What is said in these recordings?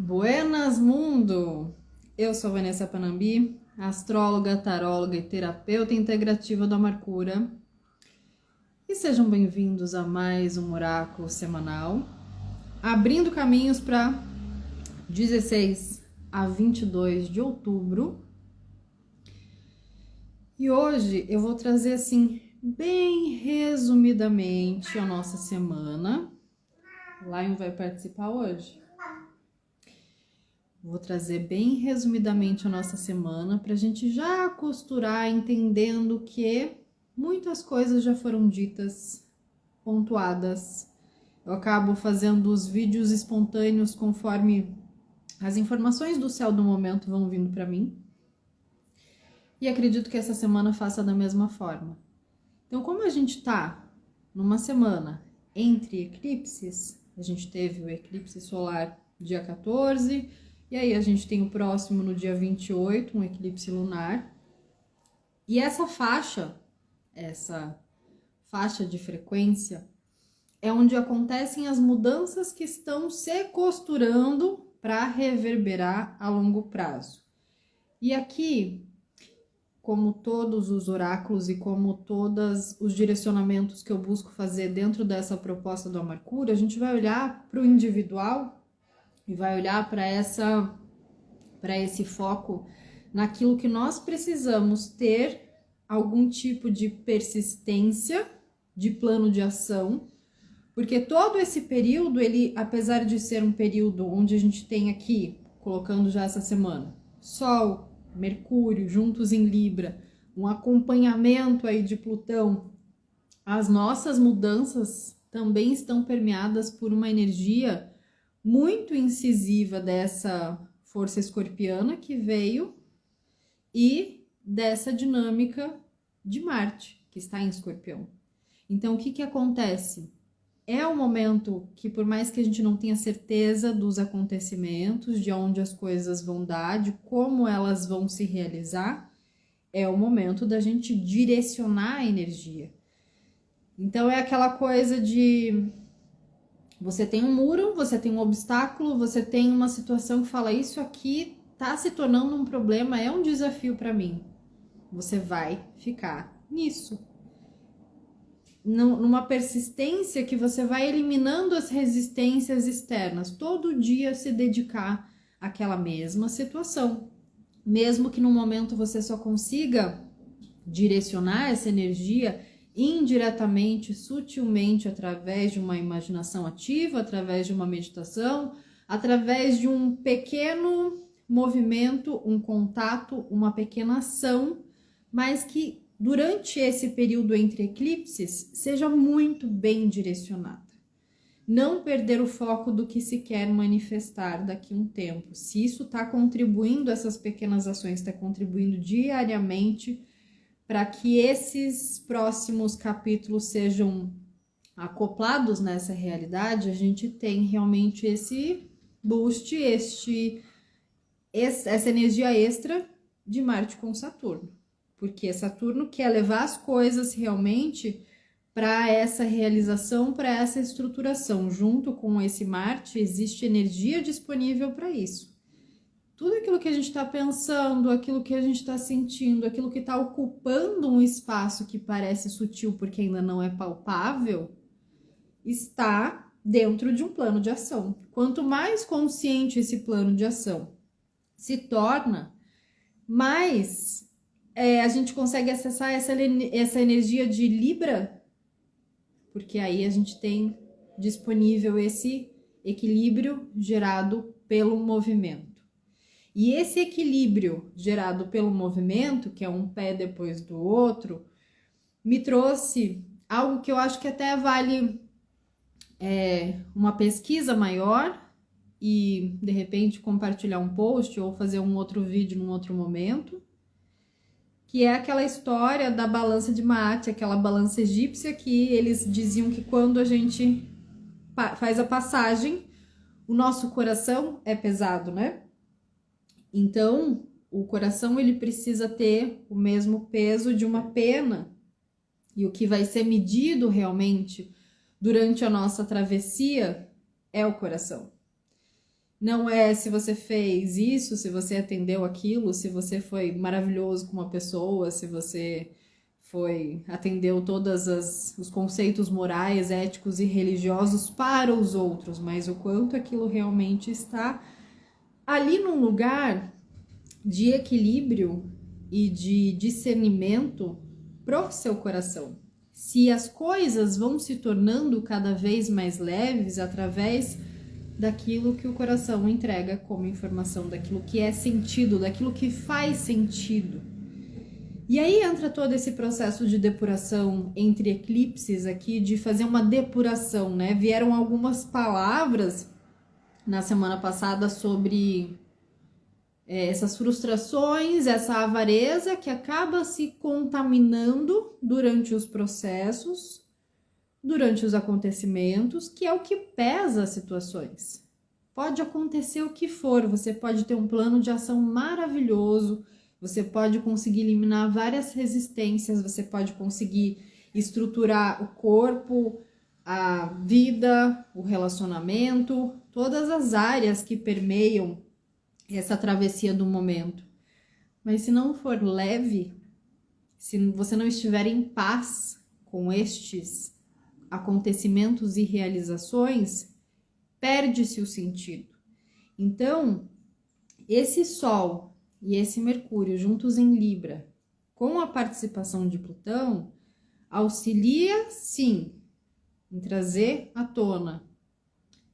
Buenas mundo! Eu sou Vanessa Panambi, astróloga, taróloga e terapeuta integrativa do Amarcura. E sejam bem-vindos a mais um oráculo semanal, abrindo caminhos para 16 a 22 de outubro. E hoje eu vou trazer assim, bem resumidamente, a nossa semana. Lion vai participar hoje? Vou trazer bem resumidamente a nossa semana para a gente já costurar entendendo que muitas coisas já foram ditas, pontuadas. Eu acabo fazendo os vídeos espontâneos conforme as informações do céu do momento vão vindo para mim. E acredito que essa semana faça da mesma forma. Então, como a gente tá numa semana entre eclipses, a gente teve o eclipse solar dia 14, e aí a gente tem o próximo no dia 28, um eclipse lunar. E essa faixa de frequência, é onde acontecem as mudanças que estão se costurando para reverberar a longo prazo. E aqui, como todos os oráculos e como todos os direcionamentos que eu busco fazer dentro dessa proposta do Amarcura, a gente vai olhar para o individual e vai olhar para esse foco naquilo que nós precisamos ter algum tipo de persistência, de plano de ação, porque todo esse período, ele, apesar de ser um período onde a gente tem aqui, colocando já essa semana, Sol, Mercúrio, juntos em Libra, um acompanhamento aí de Plutão, as nossas mudanças também estão permeadas por uma energia muito incisiva dessa força escorpiana que veio e dessa dinâmica de Marte, que está em Escorpião. Então, o que acontece? É um momento que, por mais que a gente não tenha certeza dos acontecimentos, de onde as coisas vão dar, de como elas vão se realizar, é o momento da gente direcionar a energia. Então, é aquela coisa de você tem um muro, você tem um obstáculo, você tem uma situação que fala isso aqui tá se tornando um problema, é um desafio para mim. Você vai ficar nisso. Numa persistência que você vai eliminando as resistências externas, todo dia se dedicar àquela mesma situação. Mesmo que no momento você só consiga direcionar essa energia indiretamente, sutilmente, através de uma imaginação ativa, através de uma meditação, através de um pequeno movimento, um contato, uma pequena ação, mas que durante esse período entre eclipses seja muito bem direcionada. Não perder o foco do que se quer manifestar daqui a um tempo. Se isso está contribuindo, essas pequenas ações está contribuindo diariamente para que esses próximos capítulos sejam acoplados nessa realidade, a gente tem realmente esse boost, essa energia extra de Marte com Saturno. Porque Saturno quer levar as coisas realmente para essa realização, para essa estruturação. Junto com esse Marte, existe energia disponível para isso. Tudo aquilo que a gente está pensando, aquilo que a gente está sentindo, aquilo que está ocupando um espaço que parece sutil porque ainda não é palpável, está dentro de um plano de ação. Quanto mais consciente esse plano de ação se torna, mais a gente consegue acessar essa energia de Libra, porque aí a gente tem disponível esse equilíbrio gerado pelo movimento. E esse equilíbrio gerado pelo movimento, que é um pé depois do outro, me trouxe algo que eu acho que até vale uma pesquisa maior e, de repente, compartilhar um post ou fazer um outro vídeo num outro momento, que é aquela história da balança de Maat, aquela balança egípcia que eles diziam que quando a gente faz a passagem, o nosso coração é pesado, né? Então, o coração ele precisa ter o mesmo peso de uma pena. E o que vai ser medido realmente durante a nossa travessia é o coração. Não é se você fez isso, se você atendeu aquilo, se você foi maravilhoso com uma pessoa, se você atendeu os conceitos morais, éticos e religiosos para os outros, mas o quanto aquilo realmente está ali num lugar de equilíbrio e de discernimento pro seu coração. Se as coisas vão se tornando cada vez mais leves através daquilo que o coração entrega como informação, daquilo que é sentido, daquilo que faz sentido. E aí entra todo esse processo de depuração entre eclipses aqui, de fazer uma depuração, né? Vieram algumas palavras na semana passada sobre essas frustrações, essa avareza que acaba se contaminando durante os processos, durante os acontecimentos, que é o que pesa as situações. Pode acontecer o que for, você pode ter um plano de ação maravilhoso, você pode conseguir eliminar várias resistências, você pode conseguir estruturar o corpo, a vida, o relacionamento, todas as áreas que permeiam essa travessia do momento. Mas se não for leve, se você não estiver em paz com estes acontecimentos e realizações, perde-se o sentido. Então, esse Sol e esse Mercúrio juntos em Libra, com a participação de Plutão, auxilia sim em trazer à tona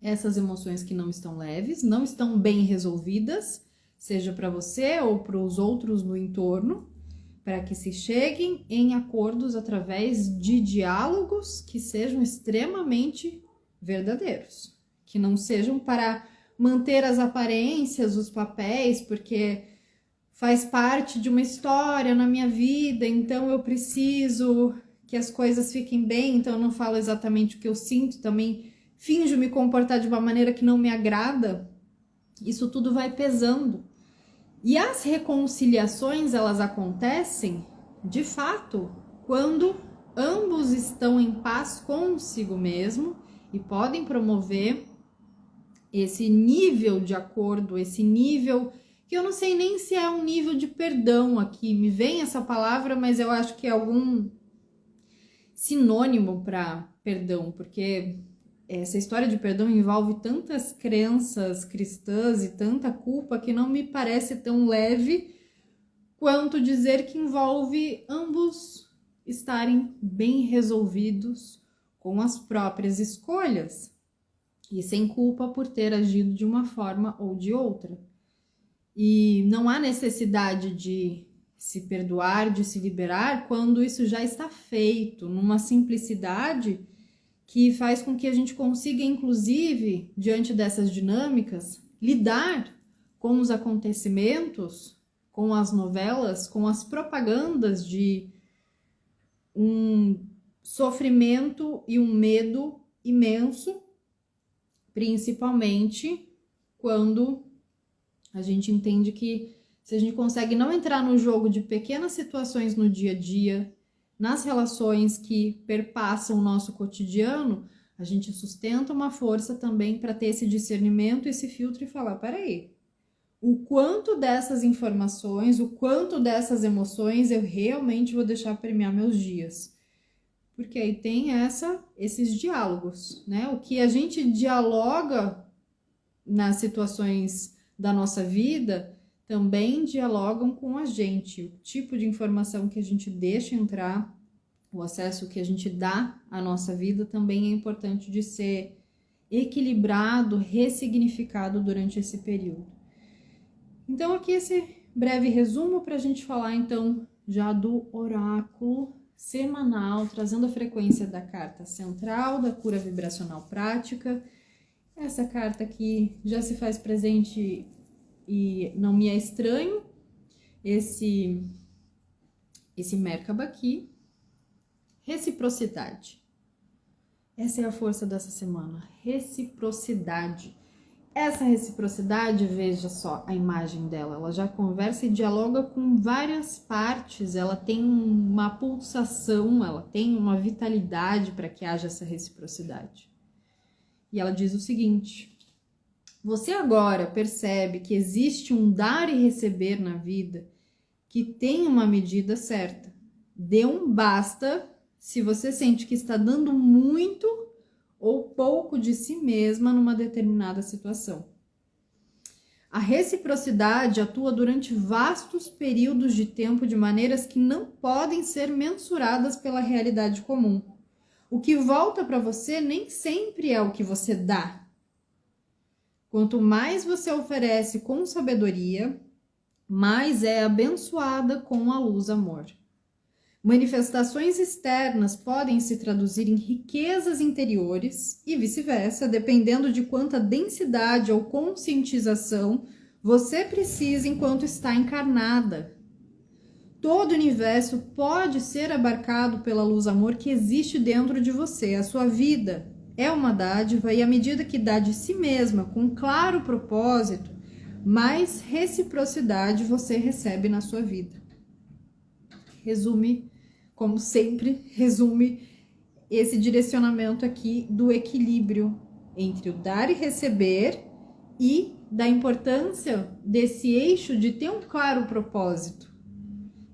essas emoções que não estão leves, não estão bem resolvidas, seja para você ou para os outros no entorno, para que se cheguem em acordos através de diálogos que sejam extremamente verdadeiros, que não sejam para manter as aparências, os papéis, porque faz parte de uma história na minha vida, então eu preciso que as coisas fiquem bem, então eu não falo exatamente o que eu sinto, também finjo me comportar de uma maneira que não me agrada. Isso tudo vai pesando. E as reconciliações, elas acontecem, de fato, quando ambos estão em paz consigo mesmo e podem promover esse nível de acordo, esse nível que eu não sei nem se é um nível de perdão aqui, me vem essa palavra, mas eu acho que é algum sinônimo para perdão, porque essa história de perdão envolve tantas crenças cristãs e tanta culpa que não me parece tão leve quanto dizer que envolve ambos estarem bem resolvidos com as próprias escolhas e sem culpa por ter agido de uma forma ou de outra. E não há necessidade de se perdoar, de se liberar quando isso já está feito, numa simplicidade que faz com que a gente consiga, inclusive, diante dessas dinâmicas, lidar com os acontecimentos, com as novelas, com as propagandas de um sofrimento e um medo imenso, principalmente quando a gente entende que se a gente consegue não entrar no jogo de pequenas situações no dia a dia, nas relações que perpassam o nosso cotidiano, a gente sustenta uma força também para ter esse discernimento, esse filtro e falar, peraí, o quanto dessas informações, o quanto dessas emoções eu realmente vou deixar permear meus dias. Porque aí tem esses diálogos, né? O que a gente dialoga nas situações da nossa vida também dialogam com a gente. O tipo de informação que a gente deixa entrar, o acesso que a gente dá à nossa vida também é importante de ser equilibrado, ressignificado durante esse período. Então aqui esse breve resumo para a gente falar então já do oráculo semanal, trazendo a frequência da carta central, da cura vibracional prática. Essa carta aqui já se faz presente e não me é estranho, esse Merkaba aqui. Reciprocidade. Essa é a força dessa semana, reciprocidade. Essa reciprocidade, veja só a imagem dela, ela já conversa e dialoga com várias partes, ela tem uma pulsação, ela tem uma vitalidade para que haja essa reciprocidade. E ela diz o seguinte: Você agora percebe que existe um dar e receber na vida que tem uma medida certa. Dê um basta se você sente que está dando muito ou pouco de si mesma numa determinada situação. A reciprocidade atua durante vastos períodos de tempo de maneiras que não podem ser mensuradas pela realidade comum. O que volta para você nem sempre é o que você dá. Quanto mais você oferece com sabedoria, mais é abençoada com a luz amor. Manifestações externas podem se traduzir em riquezas interiores e vice-versa, dependendo de quanta densidade ou conscientização você precisa enquanto está encarnada. Todo o universo pode ser abarcado pela luz amor que existe dentro de você. A sua vida é uma dádiva e à medida que dá de si mesma com claro propósito, mais reciprocidade você recebe na sua vida. Resume, como sempre, esse direcionamento aqui do equilíbrio entre o dar e receber e da importância desse eixo de ter um claro propósito.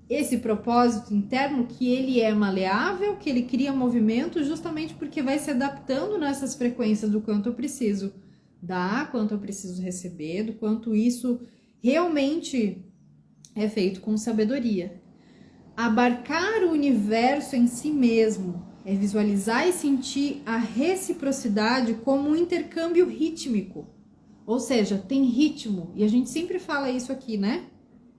Esse propósito interno que ele é maleável, que ele cria movimento justamente porque vai se adaptando nessas frequências do quanto eu preciso dar, quanto eu preciso receber, do quanto isso realmente é feito com sabedoria. Abarcar o universo em si mesmo é visualizar e sentir a reciprocidade como um intercâmbio rítmico. Ou seja, tem ritmo, e a gente sempre fala isso aqui, né?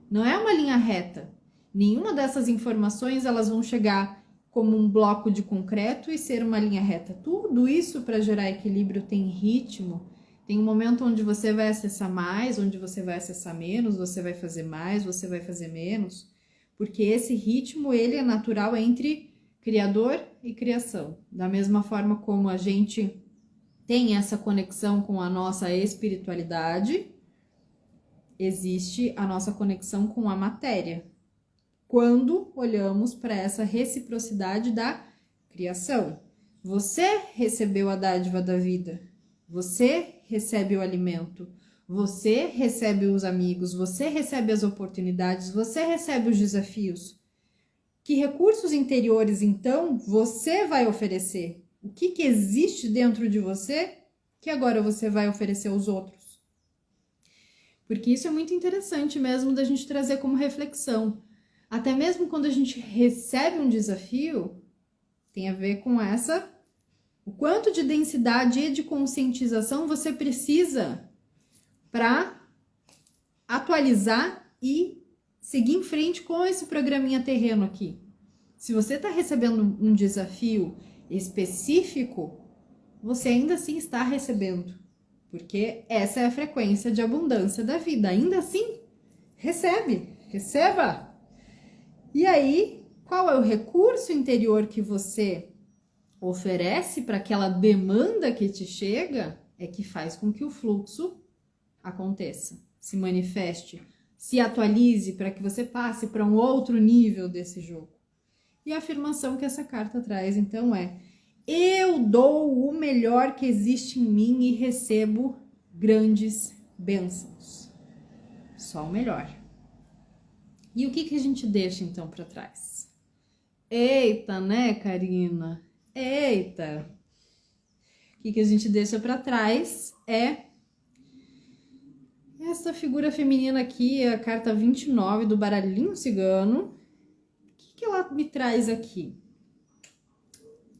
Não é uma linha reta. Nenhuma dessas informações elas vão chegar como um bloco de concreto e ser uma linha reta. Tudo isso para gerar equilíbrio tem ritmo. Tem um momento onde você vai acessar mais, onde você vai acessar menos, você vai fazer mais, você vai fazer menos. Porque esse ritmo, ele é natural entre criador e criação. Da mesma forma como a gente tem essa conexão com a nossa espiritualidade, existe a nossa conexão com a matéria. Quando olhamos para essa reciprocidade da criação. Você recebeu a dádiva da vida, você recebe o alimento, você recebe os amigos, você recebe as oportunidades, você recebe os desafios. Que recursos interiores, então, você vai oferecer? O que existe dentro de você que agora você vai oferecer aos outros? Porque isso é muito interessante mesmo da gente trazer como reflexão. Até mesmo quando a gente recebe um desafio, tem a ver com o quanto de densidade e de conscientização você precisa para atualizar e seguir em frente com esse programinha terreno aqui. Se você está recebendo um desafio específico, você ainda assim está recebendo, porque essa é a frequência de abundância da vida. Ainda assim, receba! E aí, qual é o recurso interior que você oferece para aquela demanda que te chega? É que faz com que o fluxo aconteça, se manifeste, se atualize para que você passe para um outro nível desse jogo. E a afirmação que essa carta traz, então, é: eu dou o melhor que existe em mim e recebo grandes bênçãos. Só o melhor. E o que a gente deixa, então, para trás? Eita, né, Karina? Eita! O que a gente deixa para trás é essa figura feminina aqui, a carta 29 do baralhinho cigano. O que ela me traz aqui?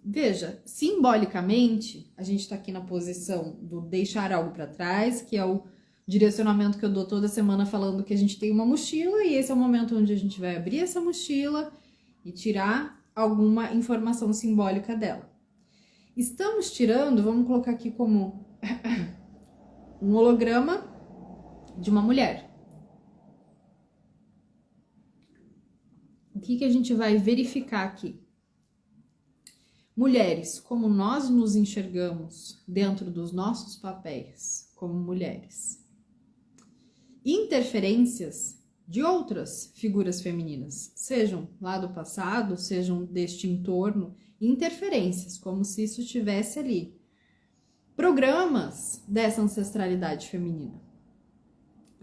Veja, simbolicamente, a gente está aqui na posição do deixar algo para trás, que é o direcionamento que eu dou toda semana falando que a gente tem uma mochila e esse é o momento onde a gente vai abrir essa mochila e tirar alguma informação simbólica dela. Estamos tirando, vamos colocar aqui como um holograma de uma mulher. O que a gente vai verificar aqui? Mulheres, como nós nos enxergamos dentro dos nossos papéis como mulheres. Interferências de outras figuras femininas, sejam lá do passado, sejam deste entorno, interferências, como se isso estivesse ali. programas dessa ancestralidade feminina,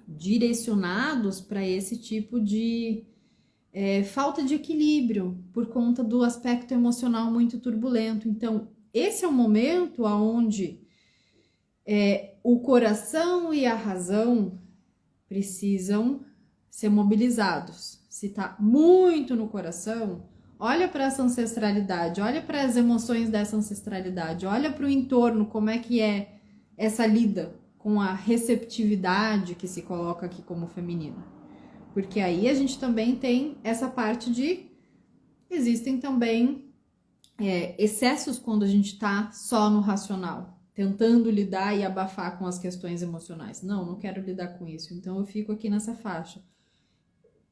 direcionados para esse tipo de falta de equilíbrio por conta do aspecto emocional muito turbulento. Então, esse é o momento onde o coração e a razão precisam ser mobilizados. Se está muito no coração, olha para essa ancestralidade, olha para as emoções dessa ancestralidade, olha para o entorno, como é que é essa lida com a receptividade que se coloca aqui como feminina. Porque aí a gente também tem essa parte de... Existem também excessos quando a gente está só no racional, tentando lidar e abafar com as questões emocionais. Não quero lidar com isso, então eu fico aqui nessa faixa.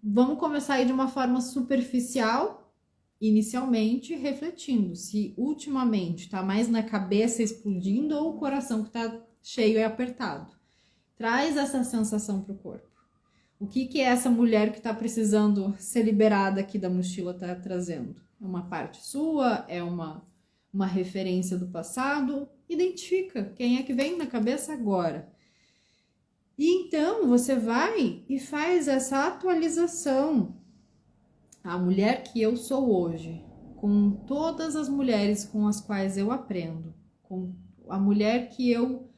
Vamos começar aí de uma forma superficial, inicialmente, refletindo se ultimamente está mais na cabeça explodindo ou o coração que está cheio e apertado. Traz essa sensação para o corpo. O que é essa mulher que está precisando ser liberada aqui da mochila está trazendo? É uma parte sua? É uma referência do passado? Identifica quem é que vem na cabeça agora. E então você vai e faz essa atualização. A mulher que eu sou hoje, com todas as mulheres com as quais eu aprendo, com a mulher que eu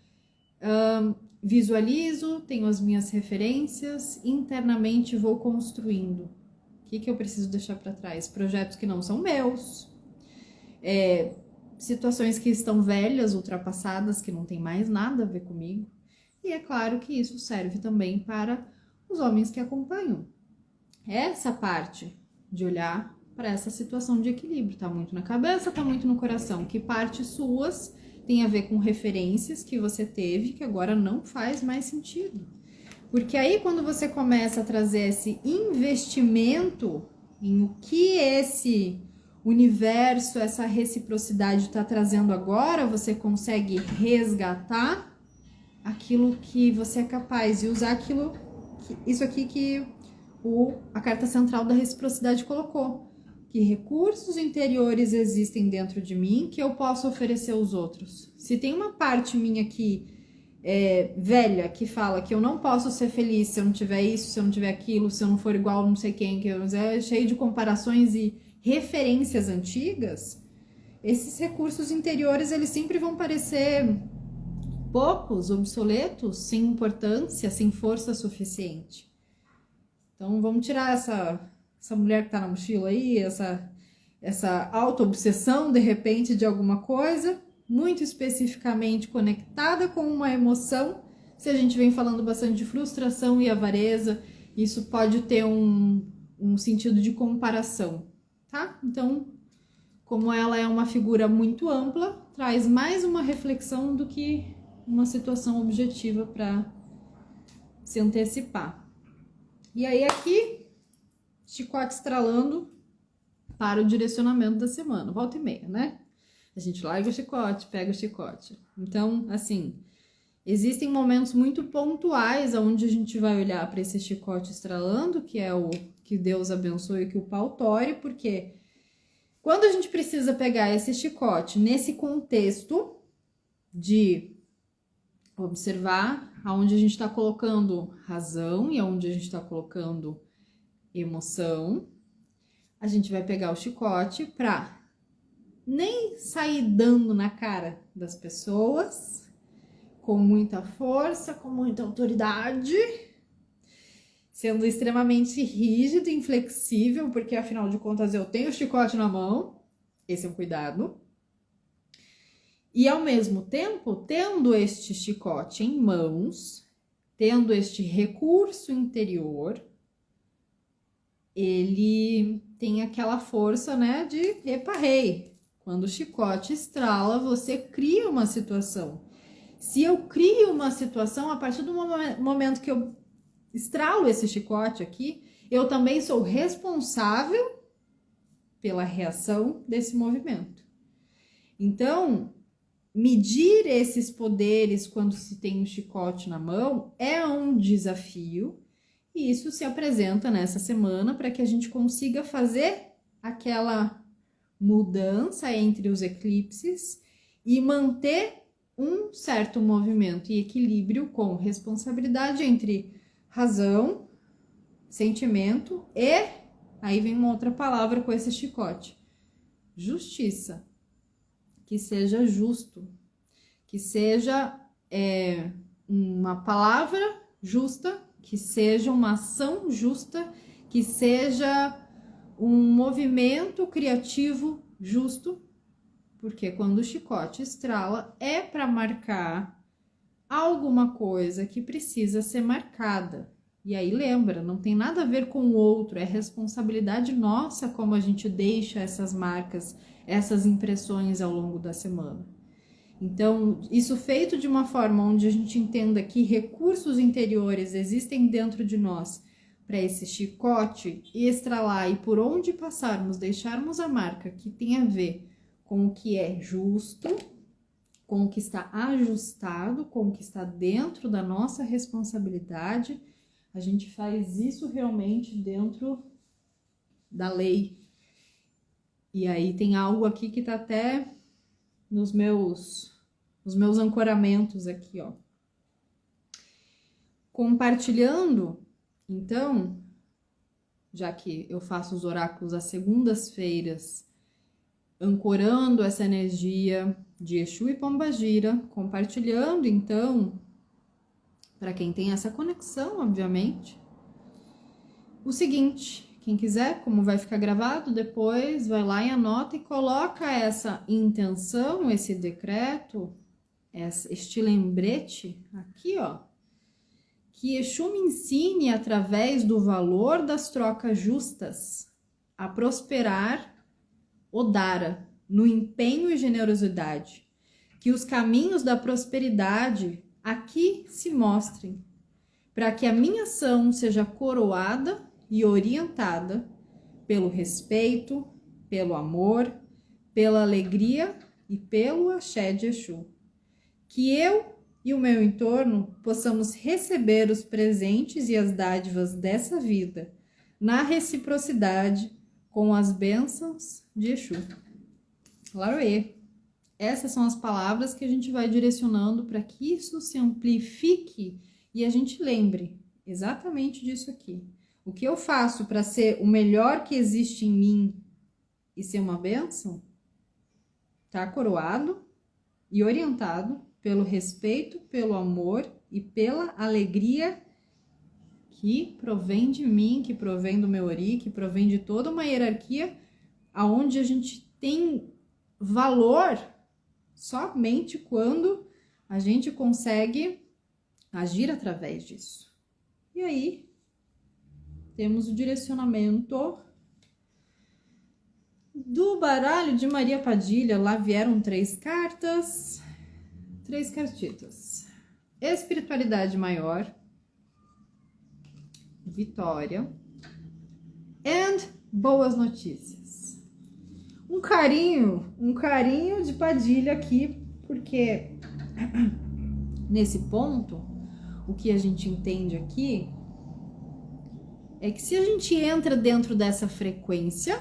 visualizo, tenho as minhas referências, internamente vou construindo. O que eu preciso deixar para trás? Projetos que não são meus, situações que estão velhas, ultrapassadas, que não tem mais nada a ver comigo. E é claro que isso serve também para os homens que acompanham. Essa parte de olhar para essa situação de equilíbrio, tá muito na cabeça, tá muito no coração. Que partes suas tem a ver com referências que você teve que agora não faz mais sentido. Porque aí quando você começa a trazer esse investimento em o que esse universo, essa reciprocidade está trazendo agora, você consegue resgatar aquilo que você é capaz e usar aquilo, isso aqui que a carta central da reciprocidade colocou. Que recursos interiores existem dentro de mim que eu posso oferecer aos outros. Se tem uma parte minha aqui velha que fala que eu não posso ser feliz se eu não tiver isso, se eu não tiver aquilo, se eu não for igual não sei quem, que é cheio de comparações e referências antigas, esses recursos interiores eles sempre vão parecer poucos, obsoletos, sem importância, sem força suficiente. Então vamos tirar essa mulher que tá na mochila aí, essa auto-obsessão de repente de alguma coisa, muito especificamente conectada com uma emoção. Se a gente vem falando bastante de frustração e avareza, isso pode ter um sentido de comparação, tá? Então, como ela é uma figura muito ampla, traz mais uma reflexão do que uma situação objetiva para se antecipar. E aí aqui, chicote estralando para o direcionamento da semana, volta e meia, né? A gente larga o chicote, pega o chicote. Então, assim, existem momentos muito pontuais onde a gente vai olhar para esse chicote estralando, que é o que Deus abençoe, que o pau tore, porque quando a gente precisa pegar esse chicote nesse contexto de observar aonde a gente está colocando razão e aonde a gente está colocando emoção, a gente vai pegar o chicote para nem sair dando na cara das pessoas com muita força, com muita autoridade, sendo extremamente rígido e inflexível, porque afinal de contas eu tenho o chicote na mão, esse é um cuidado. E ao mesmo tempo, tendo este chicote em mãos, tendo este recurso interior, ele tem aquela força, né, de epa, rei. Quando o chicote estrala, você cria uma situação. Se eu crio uma situação, a partir do momento que eu estralo esse chicote aqui, eu também sou responsável pela reação desse movimento. Então, medir esses poderes quando se tem um chicote na mão é um desafio, e isso se apresenta nessa semana para que a gente consiga fazer aquela mudança entre os eclipses e manter um certo movimento e equilíbrio com responsabilidade entre razão, sentimento e, aí vem uma outra palavra com esse chicote, justiça. Que seja justo, que seja uma palavra justa, que seja uma ação justa, que seja um movimento criativo justo, porque quando o chicote estrala é para marcar alguma coisa que precisa ser marcada. E aí lembra, não tem nada a ver com o outro, é responsabilidade nossa como a gente deixa essas marcas, essas impressões ao longo da semana. Então, isso feito de uma forma onde a gente entenda que recursos interiores existem dentro de nós para esse chicote estralar e por onde passarmos, deixarmos a marca que tem a ver com o que é justo, com o que está ajustado, com o que está dentro da nossa responsabilidade. A gente faz isso realmente dentro da lei. E aí tem algo aqui que tá até nos meus ancoramentos aqui, ó. Compartilhando, então, já que eu faço os oráculos às segundas-feiras, ancorando essa energia de Exu e Pombagira, compartilhando, então, para quem tem essa conexão, obviamente, o seguinte: quem quiser, como vai ficar gravado, depois vai lá e anota e coloca essa intenção, esse decreto, este lembrete aqui, ó. Que Exu me ensine, através do valor das trocas justas, a prosperar Odara, no empenho e generosidade. Que os caminhos da prosperidade aqui se mostrem, para que a minha ação seja coroada e orientada pelo respeito, pelo amor, pela alegria e pelo axé de Exu. Que eu e o meu entorno possamos receber os presentes e as dádivas dessa vida na reciprocidade com as bênçãos de Exu. Laroê. Essas são as palavras que a gente vai direcionando para que isso se amplifique e a gente lembre exatamente disso aqui. O que eu faço para ser o melhor que existe em mim e ser uma bênção, tá coroado e orientado pelo respeito, pelo amor e pela alegria que provém de mim, que provém do meu ori, que provém de toda uma hierarquia aonde a gente tem valor somente quando a gente consegue agir através disso. E aí, temos o direcionamento do baralho de Maria Padilha. Lá vieram 3 cartas, 3 cartitas. Espiritualidade maior, vitória e boas notícias. Um carinho de Padilha aqui, porque nesse ponto, o que a gente entende aqui é que se a gente entra dentro dessa frequência,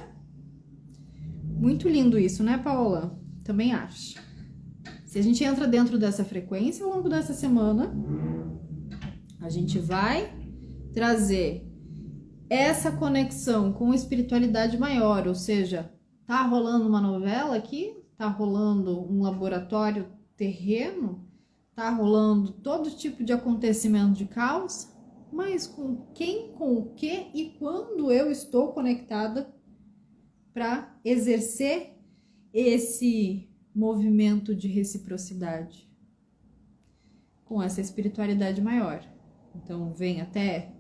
muito lindo isso, né, Paola? Também acho. Se a gente entra dentro dessa frequência ao longo dessa semana, a gente vai trazer essa conexão com espiritualidade maior, ou seja, tá rolando uma novela aqui, tá rolando um laboratório terreno, tá rolando todo tipo de acontecimento de caos, mas com quem, com o que e quando eu estou conectada para exercer esse movimento de reciprocidade com essa espiritualidade maior. Então vem até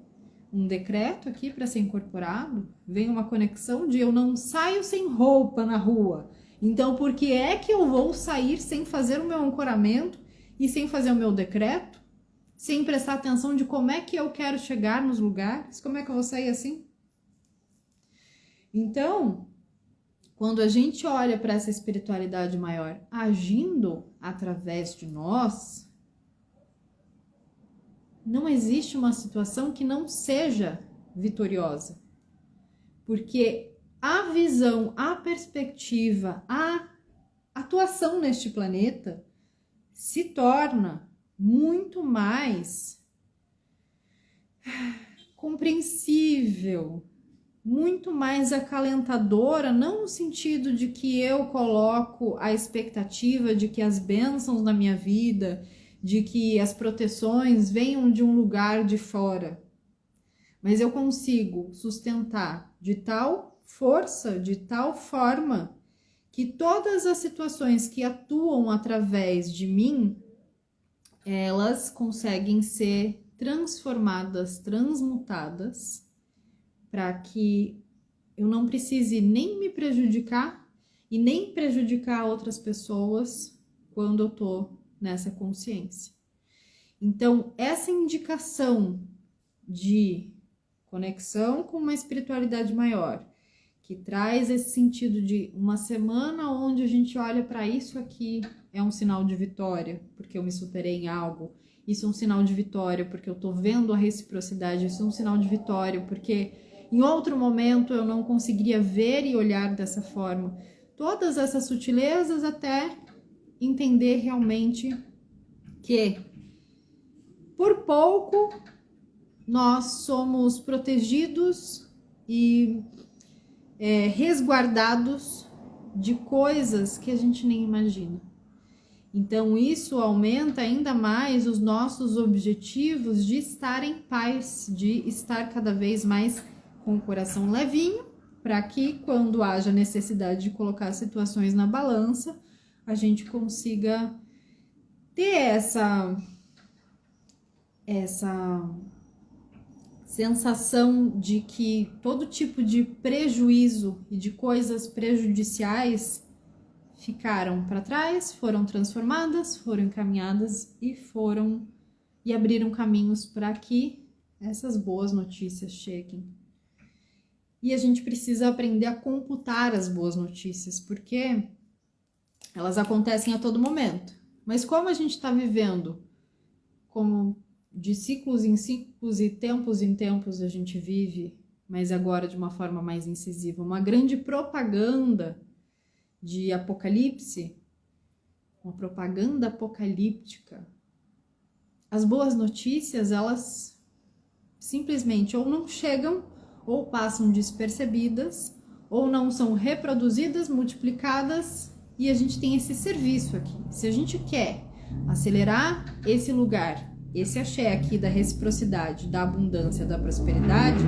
um decreto aqui para ser incorporado, vem uma conexão de eu não saio sem roupa na rua. Então por que é que eu vou sair sem fazer o meu ancoramento e sem fazer o meu decreto? Sem prestar atenção de como é que eu quero chegar nos lugares? Como é que eu vou sair assim? Então, quando a gente olha para essa espiritualidade maior agindo através de nós, não existe uma situação que não seja vitoriosa. Porque a visão, a perspectiva, a atuação neste planeta se torna muito mais compreensível, muito mais acalentadora, não no sentido de que eu coloco a expectativa de que as bênçãos na minha vida, de que as proteções venham de um lugar de fora, mas eu consigo sustentar de tal força, de tal forma, que todas as situações que atuam através de mim, elas conseguem ser transformadas, transmutadas, para que eu não precise nem me prejudicar e nem prejudicar outras pessoas quando eu tô nessa consciência. Então, essa indicação de conexão com uma espiritualidade maior, que traz esse sentido de uma semana onde a gente olha para isso aqui, é um sinal de vitória, porque eu me superei em algo. Isso é um sinal de vitória, porque eu tô vendo a reciprocidade. Isso é um sinal de vitória, porque em outro momento eu não conseguiria ver e olhar dessa forma. Todas essas sutilezas até entender realmente que, por pouco, nós somos protegidos e resguardados de coisas que a gente nem imagina. Então isso aumenta ainda mais os nossos objetivos de estar em paz, de estar cada vez mais com o coração levinho, para que quando haja necessidade de colocar situações na balança, a gente consiga ter essa sensação de que todo tipo de prejuízo e de coisas prejudiciais ficaram para trás, foram transformadas, foram encaminhadas e abriram caminhos para que essas boas notícias cheguem. E a gente precisa aprender a computar as boas notícias, porque elas acontecem a todo momento. Mas como a gente está vivendo como de ciclos em ciclos e tempos em tempos a gente vive, mas agora de uma forma mais incisiva, uma grande propaganda de apocalipse, uma propaganda apocalíptica. As boas notícias, elas simplesmente ou não chegam, ou passam despercebidas, ou não são reproduzidas, multiplicadas, e a gente tem esse serviço aqui. Se a gente quer acelerar esse lugar, esse axé aqui da reciprocidade, da abundância, da prosperidade,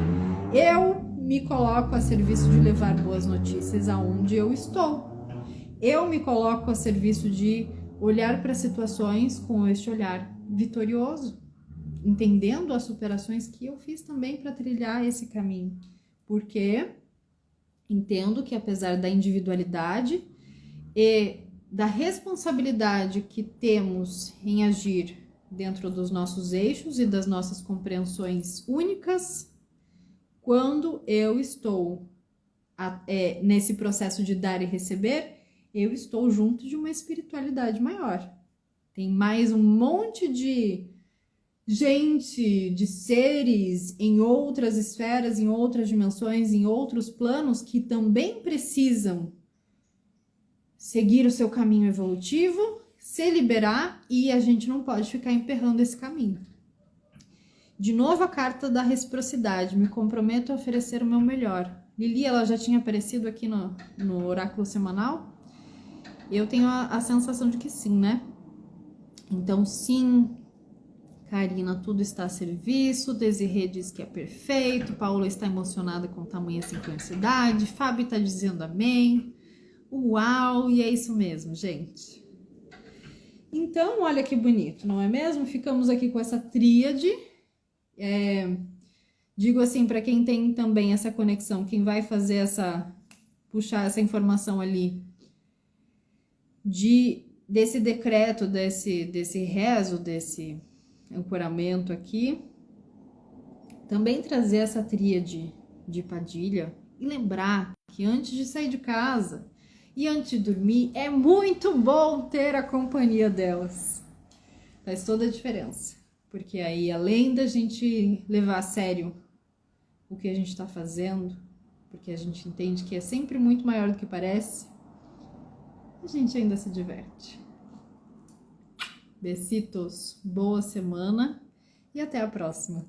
eu me coloco a serviço de levar boas notícias aonde eu estou. Eu me coloco a serviço de olhar para situações com este olhar vitorioso, entendendo as superações que eu fiz também para trilhar esse caminho. Porque entendo que apesar da individualidade e da responsabilidade que temos em agir dentro dos nossos eixos e das nossas compreensões únicas, quando eu estou nesse processo de dar e receber, eu estou junto de uma espiritualidade maior. Tem mais um monte de gente, de seres em outras esferas, em outras dimensões, em outros planos que também precisam seguir o seu caminho evolutivo, se liberar, e a gente não pode ficar emperrando esse caminho. De novo a carta da reciprocidade, me comprometo a oferecer o meu melhor. Lili, ela já tinha aparecido aqui no oráculo semanal? Eu tenho a sensação de que sim, né? Então, sim, Karina, tudo está a serviço. Desirê diz que é perfeito. Paula está emocionada com tamanha sincronicidade. Fábio está dizendo amém. Uau, e é isso mesmo, gente. Então, olha que bonito, não é mesmo? Ficamos aqui com essa tríade. Digo assim, para quem tem também essa conexão, quem vai fazer puxar essa informação ali desse decreto, desse rezo, desse ancoramento aqui, também trazer essa tríade de Padilha e lembrar que antes de sair de casa e antes de dormir é muito bom ter a companhia delas. Faz toda a diferença, porque aí além da gente levar a sério o que a gente está fazendo, porque a gente entende que é sempre muito maior do que parece, a gente ainda se diverte. Besitos, boa semana e até a próxima!